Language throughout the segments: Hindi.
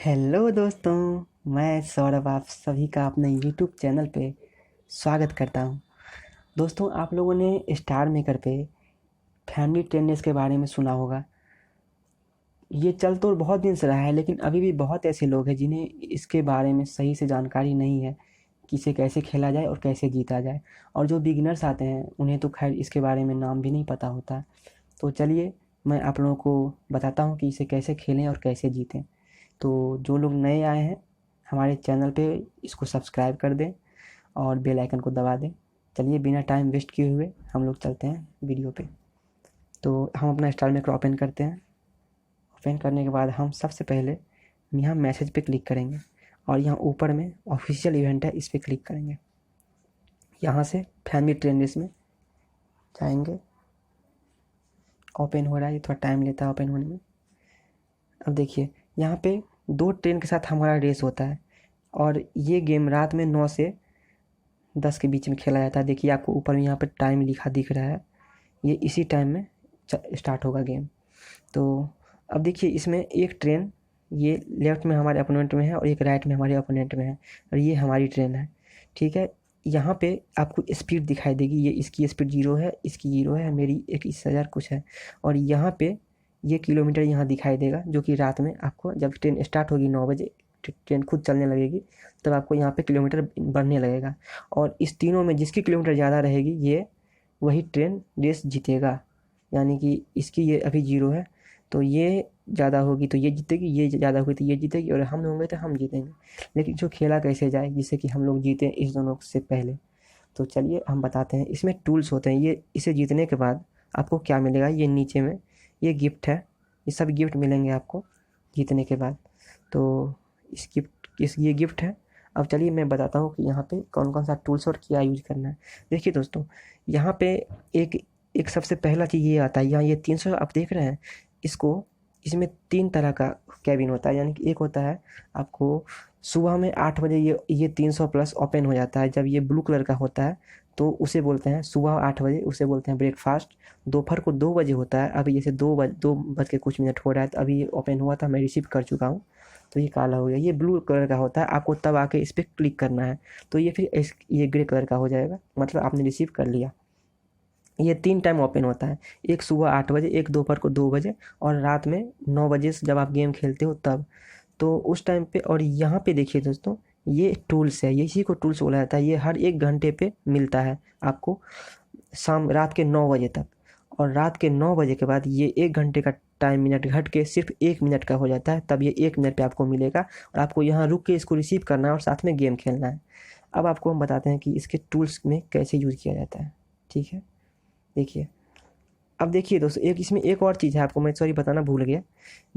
हेलो दोस्तों, मैं सौरभ आप सभी का अपने यूट्यूब चैनल पे स्वागत करता हूँ। दोस्तों, आप लोगों ने स्टार मेकर पे फैमिली टेनिस के बारे में सुना होगा। ये चल तो बहुत दिन से रहा है, लेकिन अभी भी बहुत ऐसे लोग हैं जिन्हें इसके बारे में सही से जानकारी नहीं है कि इसे कैसे खेला जाए और कैसे जीता जाए। और जो बिगिनर्स आते हैं उन्हें तो खैर इसके बारे में नाम भी नहीं पता होता। तो चलिए, मैं आप लोगों को बताता हूँ कि इसे कैसे खेलें और कैसे जीतें। तो जो लोग नए आए हैं हमारे चैनल पे, इसको सब्सक्राइब कर दें और बेल आइकन को दबा दें। चलिए, बिना टाइम वेस्ट किए हुए हम लोग चलते हैं वीडियो पे। तो हम अपना स्टार मेकर ओपन करते हैं। ओपन करने के बाद हम सबसे पहले यहाँ मैसेज पे क्लिक करेंगे और यहाँ ऊपर में ऑफिशियल इवेंट है, इस पर क्लिक करेंगे। यहाँ से फैमिली ट्रेंड्स में जाएंगे। ओपन हो रहा है, ये थोड़ा टाइम लेता है ओपन होने में। अब देखिए, यहाँ पे 2 ट्रेन के साथ हमारा रेस होता है और ये गेम रात में 9 से 10 के बीच में खेला जाता है। देखिए, आपको ऊपर में यहाँ पे टाइम लिखा दिख रहा है, ये इसी टाइम में स्टार्ट होगा गेम। तो अब देखिए, इसमें एक ट्रेन ये लेफ्ट में हमारे अपोनेंट में है और एक राइट में हमारे अपोनेंट में है और ये हमारी ट्रेन है। ठीक है, यहाँ पे आपको स्पीड दिखाई देगी। ये इसकी स्पीड 0 है, इसकी 0 है, मेरी 21,000 कुछ है। और यहाँ पे ये किलोमीटर यहाँ दिखाई देगा, जो कि रात में आपको जब ट्रेन स्टार्ट होगी 9 बजे, ट्रेन खुद चलने लगेगी, तब आपको यहाँ पे किलोमीटर बढ़ने लगेगा। और इस तीनों में जिसकी किलोमीटर ज़्यादा रहेगी ये वही ट्रेन रेस जीतेगा। यानी कि इसकी ये अभी 0 है, तो ये ज़्यादा होगी तो ये जीतेगी, ये ज़्यादा होगी तो ये जीतेगी, और हम होंगे तो हम जीतेंगे। लेकिन जो खेला कैसे जाए जिससे कि हम लोग जीतें इस दोनों से पहले, तो चलिए हम बताते हैं। इसमें टूल्स होते हैं। ये इसे जीतने के बाद आपको क्या मिलेगा, ये नीचे में ये गिफ्ट है। ये सब गिफ्ट मिलेंगे आपको जीतने के बाद। तो इस ये गिफ्ट है। अब चलिए मैं बताता हूँ कि यहाँ पे कौन कौन सा टूल्स और क्या यूज करना है। देखिए दोस्तों, यहाँ पे एक एक सबसे पहला चीज़ ये आता है। यहाँ ये 300 आप देख रहे हैं, इसको इसमें 3 तरह का कैबिन होता है। यानी कि एक होता है आपको सुबह में 8 बजे ये 300 प्लस ओपन हो जाता है। जब ये ब्लू कलर का होता है तो उसे बोलते हैं सुबह 8 बजे, उसे बोलते हैं ब्रेकफास्ट। दोपहर को 2 बजे होता है, अभी जैसे 2 बज के कुछ मिनट हो रहा है, तो अभी ये ओपन हुआ था, मैं रिसीव कर चुका हूँ, तो ये काला हो गया। ये ब्लू कलर का होता है, आपको तब आके इस पर क्लिक करना है, तो ये फिर ये ग्रे कलर का हो जाएगा, मतलब आपने रिसीव कर लिया। ये 3 टाइम ओपन होता है, एक सुबह 8 बजे, एक दोपहर को 2 बजे, और रात में 9 बजे से जब आप गेम खेलते हो तब। तो उस टाइम पे, और यहाँ पे देखिए दोस्तों, ये टूल्स है, ये इसी को टूल्स बोला जाता है। ये हर 1 घंटे पे मिलता है आपको, रात के 9 बजे तक। और रात के 9 बजे के बाद ये 1 घंटे का टाइम मिनट घट के सिर्फ 1 मिनट का हो जाता है, तब ये 1 मिनट पे आपको मिलेगा और आपको यहाँ रुक के इसको रिसीव करना है और साथ में गेम खेलना है। अब आपको हम बताते हैं कि इसके टूल्स में कैसे यूज़ किया जाता है। ठीक है, देखिए। अब देखिए दोस्तों, एक इसमें एक और चीज़ है, आपको मैं सॉरी बताना भूल गया।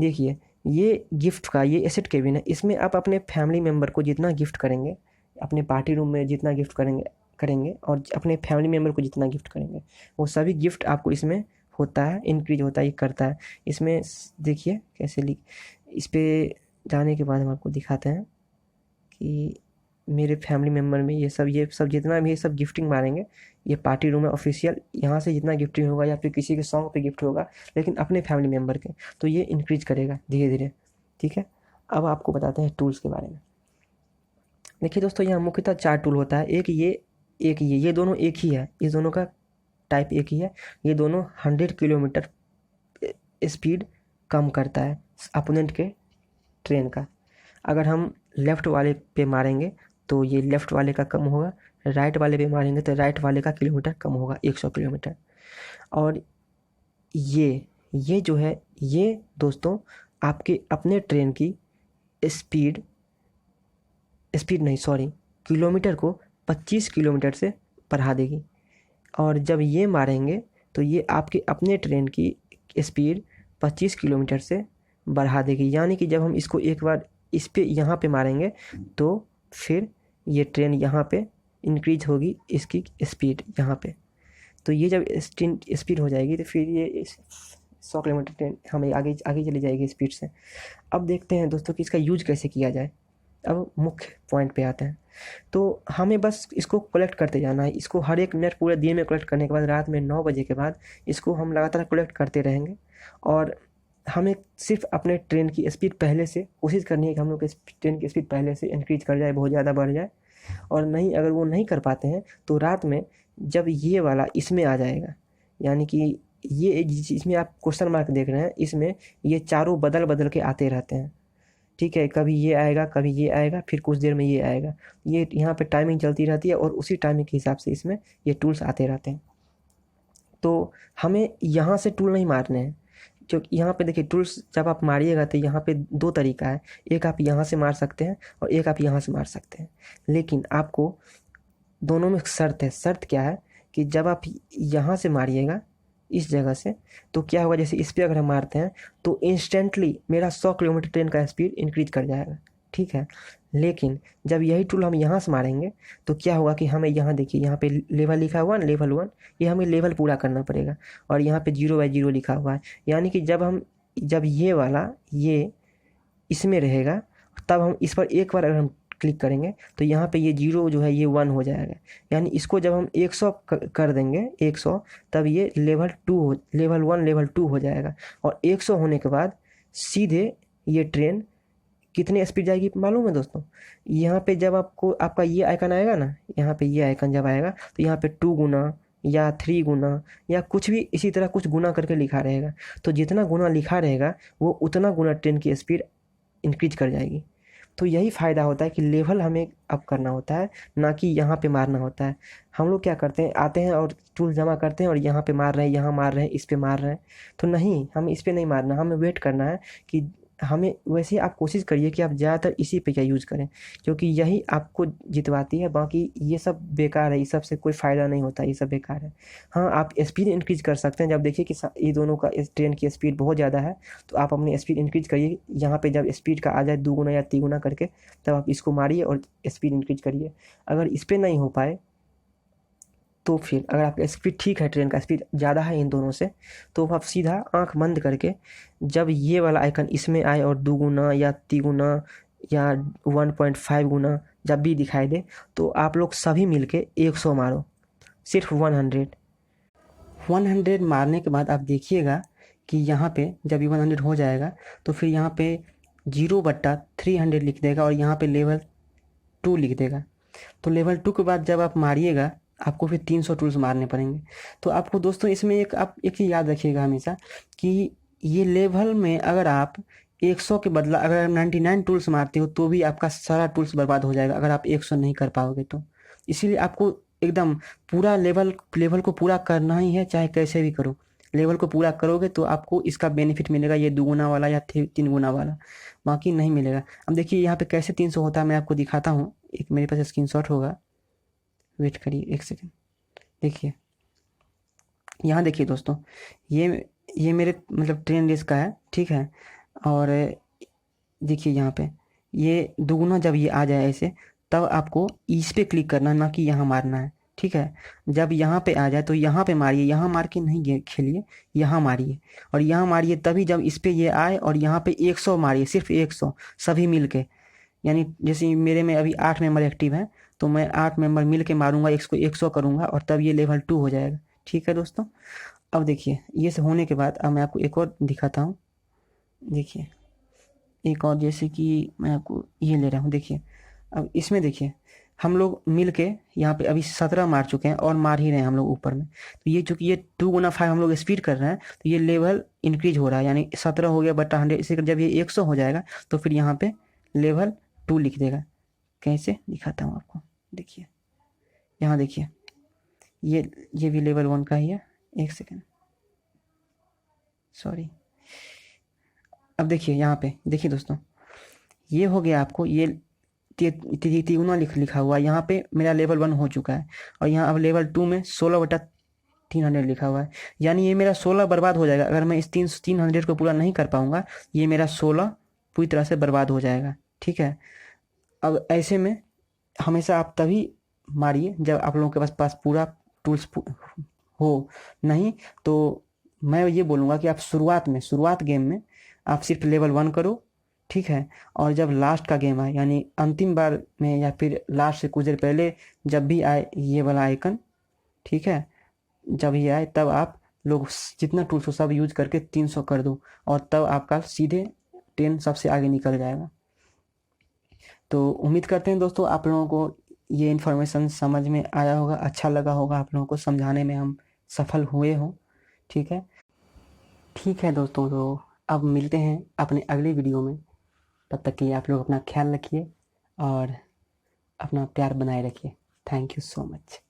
देखिए, ये गिफ्ट का ये एसेट केबिन है। इसमें आप अपने फैमिली मेम्बर को जितना गिफ्ट करेंगे, अपने पार्टी रूम में जितना गिफ्ट करेंगे करेंगे और अपने फैमिली मेम्बर को जितना गिफ्ट करेंगे, वो सभी गिफ्ट आपको इसमें होता है, इंक्रीज होता है, ये करता है। इसमें देखिए कैसे लिख, इस पर जाने के बाद हम आपको दिखाते हैं कि मेरे फैमिली मेम्बर में ये सब जितना भी ये सब गिफ्टिंग मारेंगे, ये पार्टी रूम है ऑफिशियल, यहाँ से जितना गिफ्टिंग होगा या फिर किसी के सॉन्ग पे गिफ्ट होगा, लेकिन अपने फैमिली मेम्बर के, तो ये इंक्रीज करेगा धीरे धीरे। ठीक है, अब आपको बताते हैं टूल्स के बारे में। देखिए दोस्तों, यहाँ मुख्यतः 4 टूल होता है। एक ये दोनों एक ही है, इस दोनों का टाइप एक ही है। ये दोनों 100 किलोमीटर स्पीड कम करता है अपोनेंट के ट्रेन का। अगर हम लेफ़्ट वाले पे मारेंगे तो ये लेफ़्ट वाले का कम होगा, राइट वाले पे मारेंगे तो राइट वाले का किलोमीटर कम होगा, 100 किलोमीटर। और ये जो है, ये दोस्तों आपके अपने ट्रेन की स्पीड स्पीड नहीं सॉरी किलोमीटर को 25 किलोमीटर से बढ़ा देगी। और जब ये मारेंगे तो ये आपके अपने ट्रेन की स्पीड 25 किलोमीटर से बढ़ा देगी। यानी कि जब हम इसको एक बार इस पे यहाँ पे मारेंगे तो फिर ये ट्रेन यहाँ पे इंक्रीज होगी, इसकी स्पीड यहाँ पे। तो ये जब स्पीड हो जाएगी तो फिर ये 100 किलोमीटर ट्रेन हमें आगे आगे चली जाएगी स्पीड से। अब देखते हैं दोस्तों कि इसका यूज कैसे किया जाए। अब मुख्य पॉइंट पे आते हैं। तो हमें बस इसको कलेक्ट करते जाना है। इसको हर 1 मिनट पूरे दिन में कलेक्ट करने के बाद रात में 9 बजे के बाद इसको हम लगातार कलेक्ट करते रहेंगे। और हमें सिर्फ अपने ट्रेन की स्पीड पहले से कोशिश करनी है कि हम लोग ट्रेन की स्पीड पहले से इंक्रीज कर जाए, बहुत ज़्यादा बढ़ जाए। और नहीं, अगर वो नहीं कर पाते हैं तो रात में जब ये वाला इसमें आ जाएगा, यानी कि ये इसमें आप क्वेश्चन मार्क देख रहे हैं, इसमें ये चारों बदल बदल के आते रहते हैं। ठीक है, कभी ये आएगा, कभी ये आएगा, फिर कुछ देर में ये आएगा। ये यहाँ पे टाइमिंग चलती रहती है और उसी टाइमिंग के हिसाब से इसमें ये टूल्स आते रहते हैं। तो हमें यहाँ से टूल नहीं मारने हैं, क्योंकि यहाँ पे देखिए टूल्स जब आप मारिएगा तो यहाँ पे दो तरीका है, एक आप यहाँ से मार सकते हैं और एक आप यहाँ से मार सकते हैं। लेकिन आपको दोनों में शर्त है। शर्त क्या है कि जब आप यहाँ से मारिएगा इस जगह से, तो क्या होगा, जैसे इस पर अगर हम मारते हैं तो इंस्टेंटली मेरा 100 किलोमीटर ट्रेन का स्पीड इंक्रीज कर जाएगा। ठीक है, लेकिन जब यही टूल हम यहाँ से मारेंगे तो क्या होगा कि हमें यहाँ देखिए, यहाँ पे लेवल लिखा हुआ है, लेवल 1, ये हमें लेवल पूरा करना पड़ेगा। और यहाँ पे 0/0 लिखा हुआ है, यानी कि जब ये वाला ये इसमें रहेगा, तब हम इस पर एक बार अगर हम क्लिक करेंगे तो यहाँ पे ये 0 जो है ये 1 हो जाएगा। यानी इसको जब हम 100 कर देंगे 100, तब ये लेवल 1 लेवल 2 हो जाएगा। और 100 होने के बाद सीधे ये ट्रेन कितने स्पीड जाएगी मालूम है दोस्तों? यहाँ पे जब आपका ये आइकन आएगा ना, यहाँ पे ये आइकन जब आएगा तो यहाँ पे 2 गुना या 3 गुना या कुछ भी इसी तरह कुछ गुना करके लिखा रहेगा। तो जितना गुना लिखा रहेगा वो उतना गुना ट्रेन की स्पीड इंक्रीज कर जाएगी। तो यही फ़ायदा होता है कि लेवल हमें अप करना होता है, ना कि यहाँ पे मारना होता है। हम लोग क्या करते हैं, आते हैं और टूल जमा करते हैं और यहाँ पे मार रहे हैं, यहाँ मार रहे हैं, इस पे मार रहे हैं। तो नहीं, हमें इस पे नहीं मारना, हमें वेट करना है कि हमें वैसे आप कोशिश करिए कि आप ज़्यादातर इसी पे क्या यूज़ करें, क्योंकि यही आपको जितवाती है। बाकी ये सब बेकार है, इस सब से कोई फ़ायदा नहीं होता, ये सब बेकार है। हाँ, आप स्पीड इंक्रीज कर सकते हैं। जब देखिए कि ये दोनों का इस ट्रेन की स्पीड बहुत ज़्यादा है तो आप अपनी स्पीड इंक्रीज करिए। यहाँ पे जब स्पीड का आ जाए 2 गुना या 3 गुना करके, तब आप इसको मारिए और स्पीड इंक्रीज करिए। अगर इस पर नहीं हो पाए तो फिर अगर आपका स्पीड ठीक है, ट्रेन का स्पीड ज़्यादा है इन दोनों से, तो आप सीधा आंख बंद करके जब ये वाला आइकन इसमें आए और 2 गुना या 3 गुना या 1.5 गुना जब भी दिखाई दे, तो आप लोग सभी मिलके 100 मारो, सिर्फ 100 मारने के बाद आप देखिएगा कि यहाँ पे जब ये 100 हो जाएगा तो फिर यहाँ पे 0/300 लिख देगा और यहाँ पे लेवल 2 लिख देगा। तो लेवल 2 के बाद जब आप मारिएगा आपको फिर 300 टूल्स मारने पड़ेंगे। तो आपको दोस्तों इसमें आप एक चीज़ याद रखिएगा हमेशा कि ये लेवल में अगर आप 100 के बदला अगर आप 99 टूल्स मारते हो तो भी आपका सारा टूल्स बर्बाद हो जाएगा, अगर आप 100 नहीं कर पाओगे तो। इसीलिए आपको एकदम पूरा लेवल को पूरा करना ही है, चाहे कैसे भी करो। लेवल को पूरा करोगे तो आपको इसका बेनिफिट मिलेगा, ये 2 गुना वाला या 3 गुना वाला, बाकी नहीं मिलेगा। अब देखिए यहाँ पे कैसे 300 होता है, मैं आपको दिखाता हूँ। एक मेरे पास स्क्रीनशॉट होगा, वेट करिए 1 सेकेंड। देखिए यहाँ देखिए दोस्तों, ये मेरे मतलब ट्रेन रेस का है, ठीक है। और देखिए यहाँ पे ये 2 गुना जब ये आ जाए ऐसे, तब आपको इस पे क्लिक करना, ना कि यहाँ मारना है, ठीक है। जब यहाँ पे आ जाए तो यहाँ पे मारिए, यहाँ मार के नहीं खेलिए, यहाँ मारिए और यहाँ मारिए, तभी जब इस पे ये आए और यहाँ पे 100 मारिए, सिर्फ 100 सभी मिल के। यानी जैसे मेरे में अभी 8 मेंबर एक्टिव हैं, तो मैं 8 मेंबर मिल के मारूंगा, 100 करूंगा और तब ये लेवल 2 हो जाएगा। ठीक है दोस्तों, अब देखिए ये सब होने के बाद अब मैं आपको एक और दिखाता हूँ। देखिए एक और, जैसे कि मैं आपको ये ले रहा हूँ, देखिए अब इसमें देखिए हम लोग मिल के यहाँ पे अभी 17 मार चुके हैं और मार ही रहे हैं हम लोग ऊपर में। तो ये चूँकि ये 2 गुना 5 हम लोग स्पीड कर रहे हैं तो ये लेवल इंक्रीज हो रहा है, यानी 17 हो गया बटा 100। इसी जब ये 100 हो जाएगा तो फिर यहाँ पे लेवल 2 लिख देगा। कैसे दिखाता हूँ आपको, देखिए यहाँ देखिए ये भी लेवल 1 का ही है। 1 सेकेंड, सॉरी। अब देखिए यहाँ पे देखिए दोस्तों, ये हो गया आपको, ये तिगुना लिखा हुआ, यहाँ पे मेरा लेवल 1 हो चुका है और यहाँ अब लेवल 2 में 16/300 लिखा हुआ है। यानी ये मेरा 16 बर्बाद हो जाएगा अगर मैं इस 300 को पूरा नहीं कर पाऊँगा। ये मेरा 16 पूरी तरह से बर्बाद हो जाएगा, ठीक है। अब ऐसे में हमेशा आप तभी मारिए जब आप लोगों के पास पूरा टूल्स हो। नहीं तो मैं ये बोलूँगा कि आप शुरुआत गेम में आप सिर्फ लेवल 1 करो, ठीक है। और जब लास्ट का गेम आए, यानी अंतिम बार में या फिर लास्ट से कुछ देर पहले जब भी आए ये वाला आइकन, ठीक है, जब ये आए तब आप लोग जितना टूल्स हो सब यूज करके 300 कर दो, और तब आपका सीधे 10 सबसे आगे निकल जाएगा। तो उम्मीद करते हैं दोस्तों आप लोगों को ये इन्फॉर्मेशन समझ में आया होगा, अच्छा लगा होगा, आप लोगों को समझाने में हम सफल हुए हों। ठीक है, ठीक है दोस्तों, तो अब मिलते हैं अपने अगली वीडियो में। तब तक के लिए आप लोग अपना ख्याल रखिए और अपना प्यार बनाए रखिए। Thank you so much.